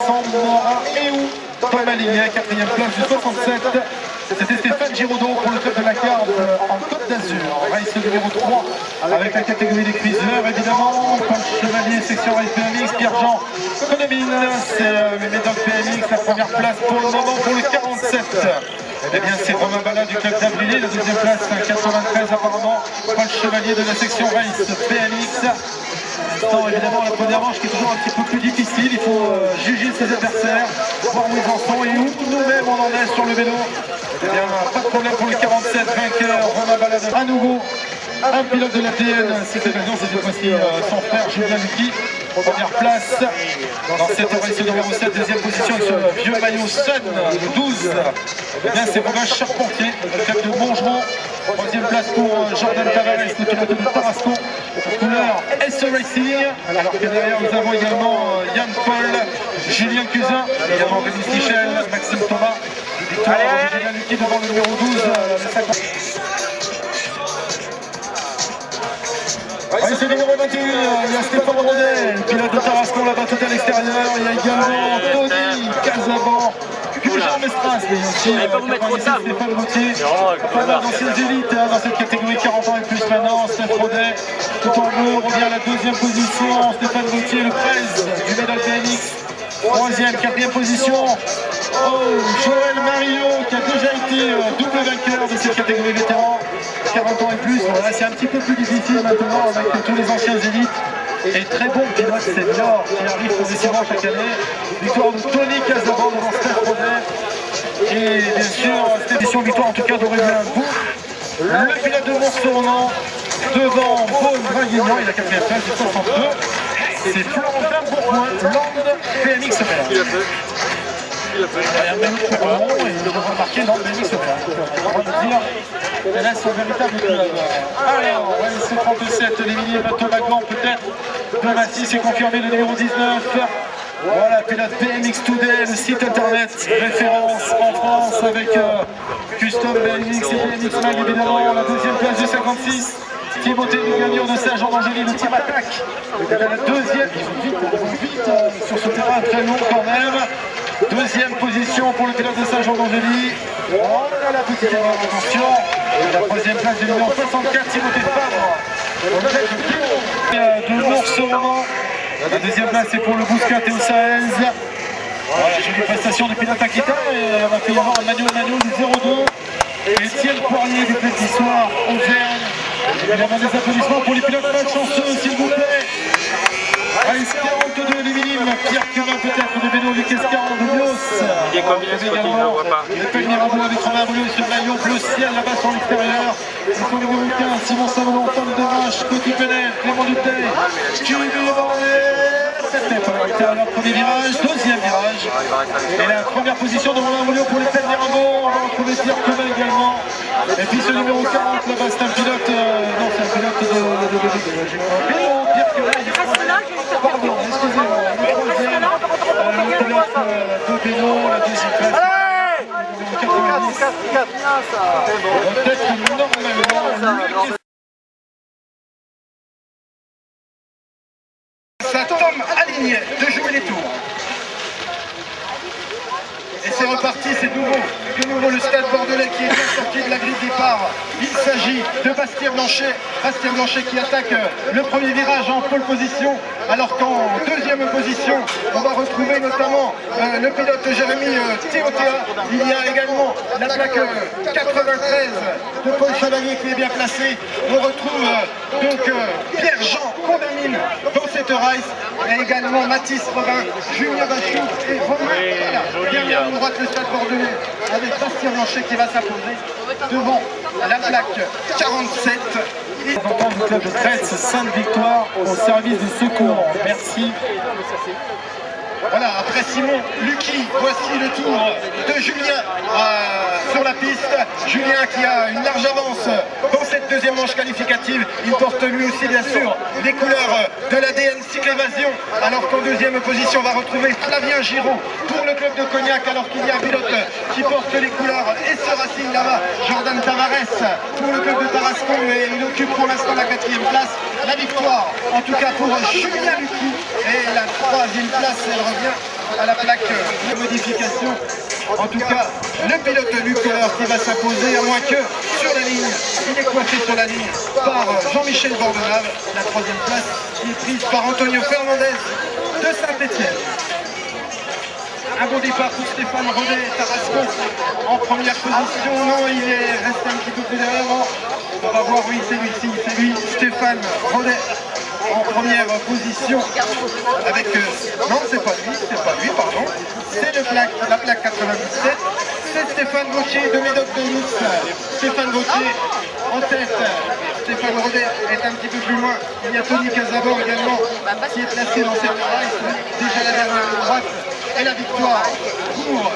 Vincent Morin et ou Thomas Lignet, 4e place du 67. C'était Stéphane Giraudot pour le club de la Garde en Côte d'Azur. Race numéro 3 avec la catégorie des cuiseurs, évidemment. Paul Chevalier, section Race PMX. Pierre-Jean Conamine, c'est les médocs PMX. La première place pour le moment pour le 47. Eh bien, c'est Romain Bala du club d'Avrillé. La deuxième place, 93 apparemment. Paul Chevalier de la section Race PMX. Évidemment, la première manche qui est toujours un petit peu plus difficile. Il faut juger ses adversaires, voir où ils en sont et où nous-mêmes on en est sur le vélo. Eh bien, pas de problème pour le 47, vainqueur Romain Balade. À nouveau, un pilote de l'ATN. Cette occasion, c'est cette fois-ci son frère Julien Lucky. Première place dans cette race numéro 7, deuxième position avec ce vieux maillot Sun, le 12. Eh bien, c'est Robin Charpentier, le club de Montgeron. Troisième place pour Jordan Tavares, le pilote de Tarascon, couleur S Racing. Alors que derrière, nous avons également Yann Paul, Julien Cusin, également Denis Michel, Maxime Thomas. Victoire de Julien Lucky devant le numéro 12, le 50. Allez, c'est le numéro 21, il y a Stéphane Rondet, le pilote de Tarascon là-bas tout à l'extérieur. Il y a également Tony Casabon, Jean Mestras, mais aussi Stéphane Gauthier. Pas mal d'anciennes élites dans cette catégorie 40 ans et plus maintenant. Steph Rondet, tout en bleu, revient à la deuxième position. Stéphane Gauthier, le 13 du médaille PMX. Troisième, quatrième position. Oh, Joël Mario qui a déjà été double vainqueur de cette catégorie vétéran. 40 ans et plus, voilà, c'est un petit peu plus difficile maintenant avec tous les anciens élites. Et très bon pilote senior qui arrive progressivement chaque année. Victoire de Tony Casabon devant Steph Rondet. Et bien sûr, cette édition victoire en tout cas d'Aurélien Bourg. Le pilote de Mont-Saurnon devant Paul Draguignan, il a 4e place du 62. C'est Florentin Bourgoin, Land PMX Vert. Il y a un minute pour Roland et il devrait marquer Land PMX Vert. On va le dire. Et là, c'est un véritable club. Alors, LC37, l'émilier Thomas Gant peut-être. De Massy, c'est confirmé le numéro 19. Voilà, pilote BMX Today, le site internet référence en France avec Custom BMX et BMX Mag évidemment. La deuxième place du 56. Timothée Lugagnon de Saint-Jean-d'Angély, le team attaque. La deuxième, ils vont vite sur ce terrain très long quand même. Deuxième position pour le pilote de Saint-Jean-d'Angély. Oh là là, petite erreur, attention. Et la troisième place du numéro 64, Timothée Favre. De Mont-Saurnon. La deuxième place c'est pour le Bouscat Théo Saez. Voilà, jolie prestation du pilote Akita et on va fait y avoir Emmanuel du 02. Et Étienne Poirier du Petit Soir, Auvergne. Évidemment des applaudissements pour les pilotes malchanceux, s'il vous plaît. Race 42, les minimes, Pierre Cumin peut-être de Béno, Lucas 40 de Bios. Il est combien ce côté, on ne voit pas. Le Pelle Mirabeau avec Romain Bleu sur le maillot bleu ciel là-bas sur l'extérieur. Et son numéro 15, Simon Salomon, Tom Demache, Côté Penel, Clément Duteil, Thierry c'était pas arrêté à leur premier virage, deuxième virage. Et la première position de Romain Bleu pour les Pelle Mirabeau. On va retrouver Pierre Cumin également. Et puis ce numéro 40 là-bas, c'est un pilote, non c'est un pilote de Pierre Cumin. Pardon, excusez-moi, le troisième, le pilote de Béno, la deuxième place. 90. Peut-être normalement. Ça tombe aligné de jouer les tours. Et c'est reparti, c'est de nouveau le stade bordelais qui est bien sorti de la grille de départ. Il s'agit de Bastien Blanchet qui attaque le premier virage en pole position, alors qu'en deuxième position, on va retrouver notamment le pilote Jérémy Théotéa. Il y a également la plaque 93 de Paul Chevalier qui est bien placée. On retrouve donc Pierre-Jean Condamine dans cette race, et également Mathis Robin, Julien Bachou et Romain. Voilà, droite le stade bordelais avec Bastien Blanchet qui va s'imposer devant la plaque 47. On entend du club de Tresse, 5 victoires au service du secours. Merci. Voilà, après Simon Lucky, voici le tour de Julien sur la piste. Julien qui a une large avance dans cette deuxième manche qualificative. Il porte lui aussi bien sûr les couleurs de l'ADN Cycle Évasion. Alors qu'en deuxième position on va retrouver Flavien Giraud pour le club de Cognac. Alors qu'il y a un pilote qui porte les couleurs et ce Racing là-bas, Jordan Tavares pour le club de Tarascon. Et il occupe pour l'instant la 4e place. La victoire en tout cas pour Julien Lucky. Et la 3e place elle revient à la plaque de modification. En tout cas, le pilote Luc Kohler qui va s'imposer, à moins que sur la ligne, il est coiffé sur la ligne par Jean-Michel Bordenave. La troisième place qui est prise par Antonio Fernandez de Saint-Etienne. Un bon départ pour Stéphane Rodet, Tarascon en première position. Non, il est resté un petit peu plus derrière. On va voir, oui, c'est lui, Stéphane Rodet en première position avec... non, c'est pas lui, pardon. C'est la plaque 97. C'est Stéphane Gauthier de Médoc de Nice. Stéphane Gauthier en tête. Stéphane Rodet est un petit peu plus loin. Il y a Tony Casabon également qui est placé dans cette race. Déjà la dernière ligne droite. Et la victoire pour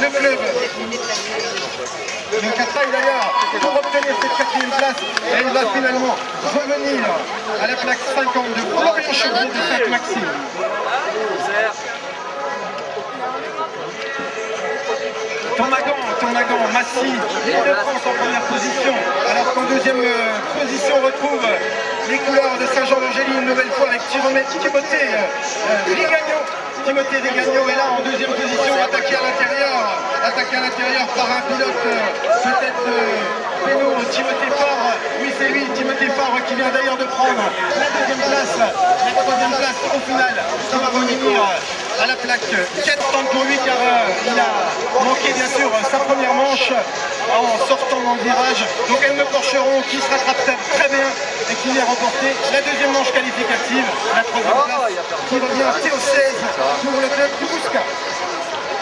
le club de Cataille d'ailleurs pour obtenir cette quatrième place. Et elle va finalement revenir à la plaque 52 pour Florian Chevron de Sainte-Maxime. Tournagan, Massy, l'île de France en première position, alors qu'en deuxième position on retrouve les couleurs de Saint-Jean-d'Angély une nouvelle fois avec Timothée Rigagno est là en deuxième position, attaqué à l'intérieur par un pilote peut-être Pénaud, Timothée Fabre. Oui, c'est lui, Timothée Fabre, qui vient d'ailleurs de prendre la deuxième place. La troisième place au final, ça va revenir à la plaque 4 pour lui car il a manqué bien sûr sa première manche en sortant dans le virage. Donc Elme Porcheron qui se rattrape très bien et qui vient remporter la deuxième manche qualificative. La troisième place qui revient TO16 pour le club du Bouscat.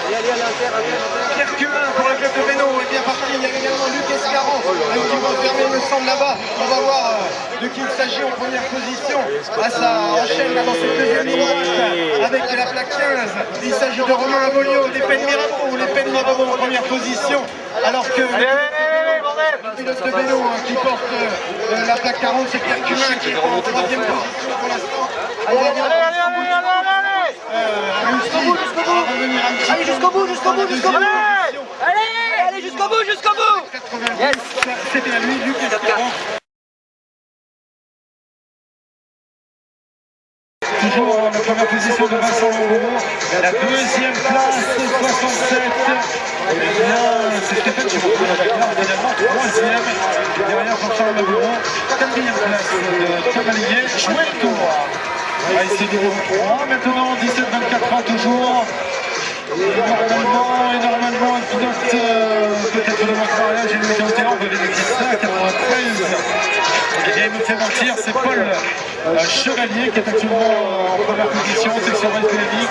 Pierre Cumin pour le club de Bénaud est bien parti. Il y a également Luc Escaron qui va fermer, il me semble, là-bas. On va voir de qui il s'agit en première position. Ça enchaîne là dans cette deuxième ligne droite avec la plaque 15. Il s'agit de Romain Abolio, les Pennes Mirabeau en première position. Alors que le pilote de Bénaud qui porte la plaque 40, c'est Pierre Cumin qui est en troisième position pour l'instant. Allez, jusqu'au bout. Allez, jusqu'au bout. Yes. C'était à lui, Luc Escaron. Toujours en première position de Vincent Langouron. La deuxième place, 67. Et bien, c'est Stéphane Chevron de la Dakar, évidemment, troisième. Derrière Jean-Charles Langouron, quatrième place de Cavalier. Chouette tour. C'est numéro 3 maintenant, 17-24 ans toujours. Et normalement, un pilote peut-être de mon j'ai le météo, on va vérifier ça, 93. Et bien, il me fait mentir, c'est Paul Chevalier qui est actuellement en première position, section Race BMX.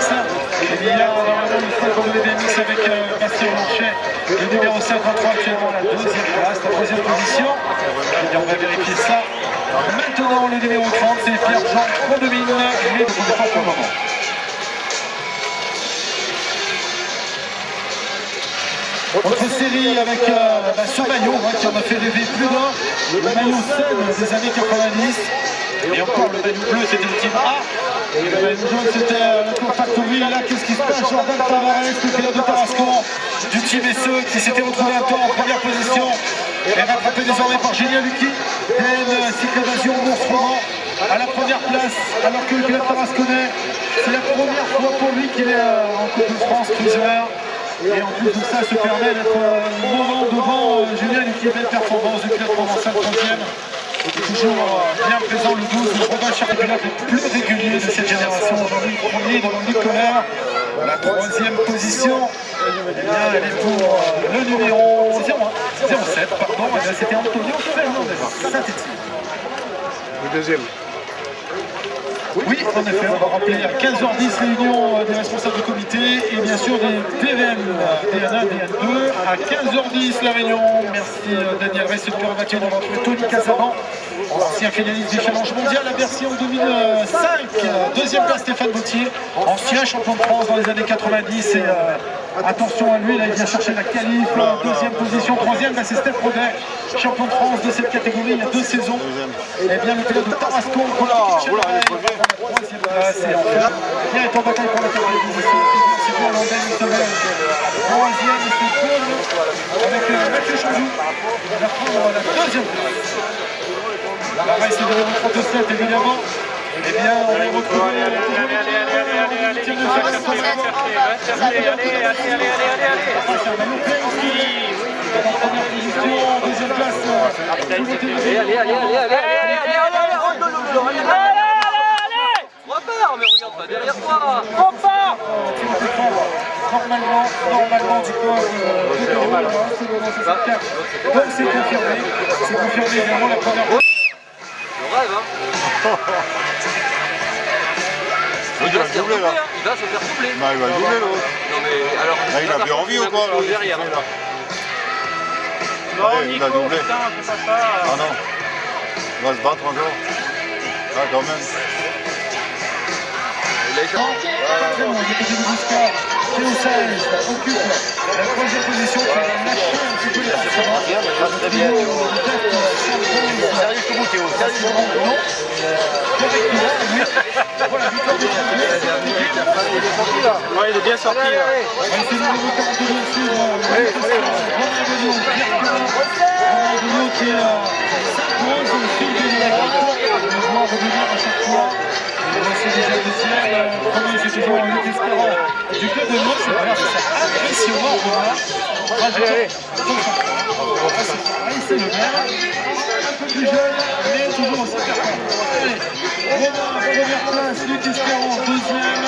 Et il y a normalement une fois de BMX avec Bastien Blanchet, le numéro 53 actuellement la deuxième place, la troisième position. Et bien, on va vérifier ça. Maintenant, le numéro 30, c'est Pierre-Jean Condemine, mais pour le moment. Autre série avec ce maillot qui en a fait rêver plus d'un, le maillot Seine des années 90. Et encore le maillot bleu c'était le team A. Et le maillot jaune c'était le Tour Factory. Et là qu'est-ce qui se passe? Jordan Tavares, le pilote de Tarascon du team SE qui s'était retrouvé un temps en première position est rattrapé désormais par Julien Lucky. DN Cycladation Bourg-Franc à la première place alors que le pilote tarasconnais, c'est la première fois pour lui qu'il est en Coupe de France cruiser. Et en plus de ça, se permet d'être moment devant Julien Lucky, belle performance du pilote provençal 3e. Toujours bien présent le 12, le Robin Charpilat le plus régulier de cette génération. Aujourd'hui, premier dans Luc Kohler. La troisième position, eh bien, elle est pour le numéro 07, pardon, c'était Antonio Fernandez, Saint-Etienne. Le deuxième. Oui, en effet, on va rappeler à 15h10 réunion des responsables du comité et bien sûr des DVM, DN1, DN2. À 15h10 la réunion. Merci Daniel Rey-Super Mathieu. On va retrouver Tony Casaban, ancien finaliste du Challenge mondial à Bercy en 2005. Deuxième place Stéphane Gauthier, ancien champion de France dans les années 90. Et attention à lui, là il vient chercher la qualif. Deuxième position, troisième, là c'est Steph Rodet, champion de France de cette catégorie il y a 2 saisons. Et bien le pilote de Tarascon pour la troisième place. Et enfin, bien est en bataille pour la quatrième position. C'est bien l'Andel Isabelle. Troisième, c'est Paul avec Mathieu Chazou. Il va prendre la deuxième place. La race est de numéro 37 évidemment. Eh bien, on est retrouvé toujours les 8e de Deuxième place. Repère, mais regarde pas derrière toi. Normalement, du coup, donc c'est confirmé également la première fois. Le rêve, hein. Il va se faire doubler, là. Il va se faire doubler. Bah, il va doubler l'autre. Non mais alors. Là, il a plus envie ou quoi là, derrière. là. Allez, il a doublé. Ah non. Il va se battre encore. Ah quand même. Théo Saez occupe la troisième position qui va lâcher un petit peu les concurrents. Très bien, Théo. Sérieux jusqu'au bout, Théo. Sérieux jusqu'au bout. Voilà, victoire de Théo. Ouais, il est bien sorti là. C'est le numéro 42 aussi. Ronaldinho qui s'impose au fil des minutes. Le joueur revenir à chaque fois. C'est déjà deuxième. Premier, c'est toujours Luc Espérant du club de Nantes. C'est impressionnant de voir. C'est le même. Un peu plus jeune, mais toujours aussi performant. Romain, première place. Luc Espérant, deuxième.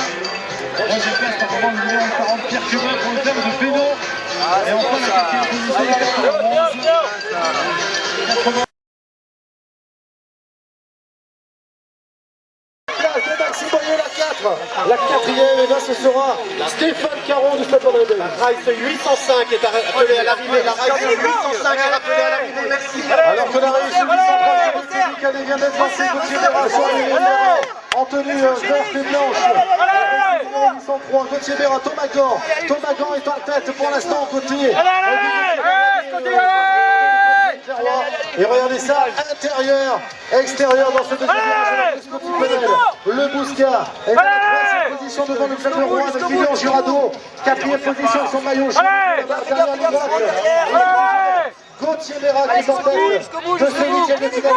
Troisième place, par contre, le numéro 40, Pierre Cumin pour le club de Péno. Et enfin, la quatrième position, 91. De Maxime Boyer, la 4. La quatrième, et bien ce sera Stéphane Caron du Stade Rennais. La Rice 805 est appelée à l'arrivée. La Rice 805 est appelée à l'arrivée. Merci. Alors que la Rice 803 vient d'être lancée. Gauthier Béra sur les en tenue verte et blanche. 803, Gauthier Béra, Thomas Gant. Thomas Gant est en tête pour l'instant côté. Et regardez ça, intérieur, extérieur dans ce deuxième virage. Le Bousca est à la troisième position devant le club de Rouen de Kylian Jurado. Quatrième position, son maillot. Gauthier Béra qui est en tête de ce week-end de finale.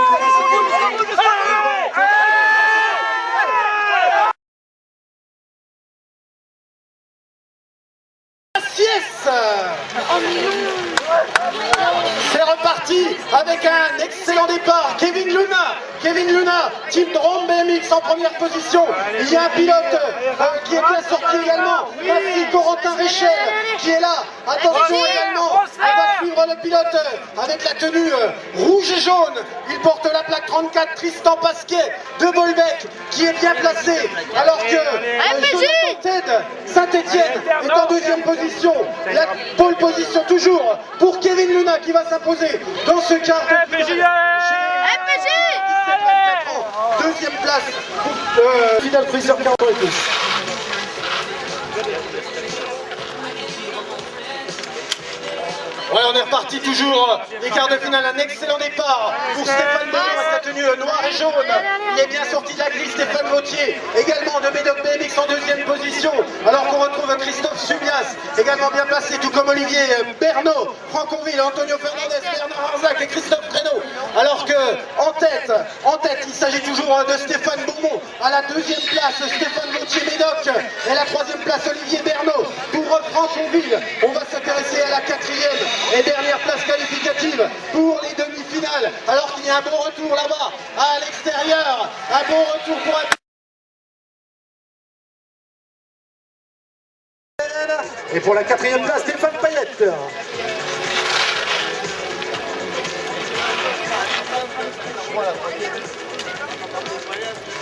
C'est reparti avec un excellent départ. Kevin Luna, Team Drone BMX en première position. Il y a un pilote qui est bien sorti également. Voici Corentin Richel qui est là. Attention également, on va suivre le pilote avec la tenue rouge et jaune. Il porte la plaque 34, Tristan Pasquet de Bolbec qui est bien placé. Alors que Jonathan Ted Saint-Etienne est en deuxième position. La pole position toujours pour Kevin Luna qui va s'imposer dans ce quart de finale. Deuxième place pour Final Cruiser 40 et plus. Ouais, on est reparti toujours. Les quarts de finale, un excellent départ pour Stéphane Benoît avec sa tenue noire et jaune. Il est bien sorti de la grille, Stéphane Vautier, également de Médoc BMX en deuxième position. Alors qu'on retrouve Christophe Subias, également bien placé, tout comme Olivier Bernot, Franconville, Antonio Fernandez, Bernard Arzac et Christophe Créneau. Alors que en tête, il s'agit toujours de Stéphane Beaumont. À la deuxième place, Stéphane Vautier Médoc. Et la troisième place, Olivier Bernot. Pour Franconville, on va s'intéresser à la quatrième et dernière place qualificative pour les demi-finales. Alors qu'il y a un bon retour là-bas, à l'extérieur. Un bon retour pour un... Et pour la quatrième place, Stéphane Payette.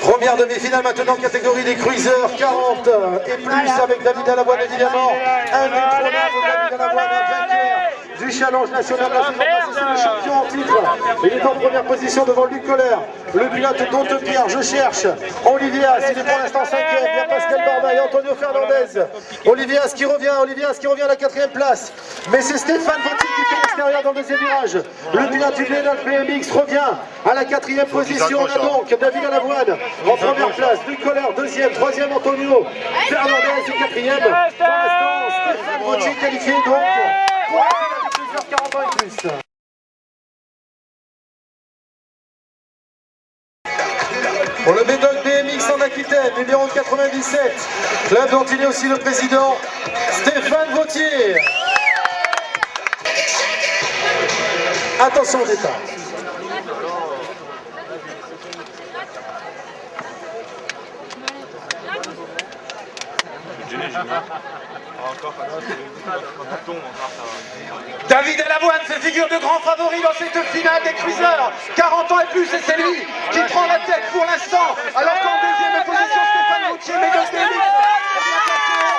Première demi-finale maintenant, catégorie des cruisers 40 et plus avec David Alavoine évidemment. Indétrônable David Alavoine, vainqueur du challenge national de la saison passée, c'est le champion en titre. Il est en première position devant Luc Colère. Le pilote d'Haute-Pierre, je cherche. Olivias, il est pour l'instant cinquième. Il y a Pascal Barbaille, Antonio Fernandez. Olivias qui revient à la quatrième place. Mais c'est Stéphane Vautier qui fait l'extérieur dans le deuxième virage. Le pilote du Médoc BMX revient à la quatrième position. On a donc David Alavoine en première place. Luc Colère, deuxième, troisième Antonio Fernandez et quatrième. Pour l'instant, Stéphane Vautier qualifié donc pour la finale des cruisers 40 ans et plus. Pour le Médoc BMX Nice en Aquitaine, numéro 97, club dont il est aussi le président, Stéphane Vautier. Attention au départ. David Alavoine se figure de grand favori dans cette finale des cruisers. 40 ans et plus, et c'est lui qui prend la tête pour l'instant. Alors qu'en deuxième position, Stéphane Vautier, Médoc Bélis.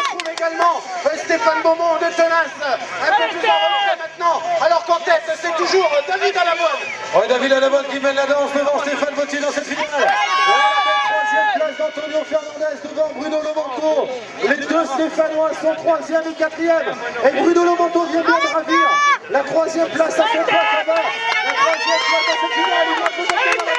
On trouve également Stéphane Beaumont de Tenace, un peu plus en retrait maintenant. Alors qu'en tête, c'est toujours David Alavoine. Ouais, David Alavoine qui mène la danse devant Stéphane Vautier dans cette finale. Voilà la troisième place d'Antonio Fernandez devant Bruno Lomanto. Les deux Stéphanois sont troisième et quatrième. Et Bruno Lomanto vient bien de ravir la troisième place à son point combat. La troisième place dans cette finale. Il doit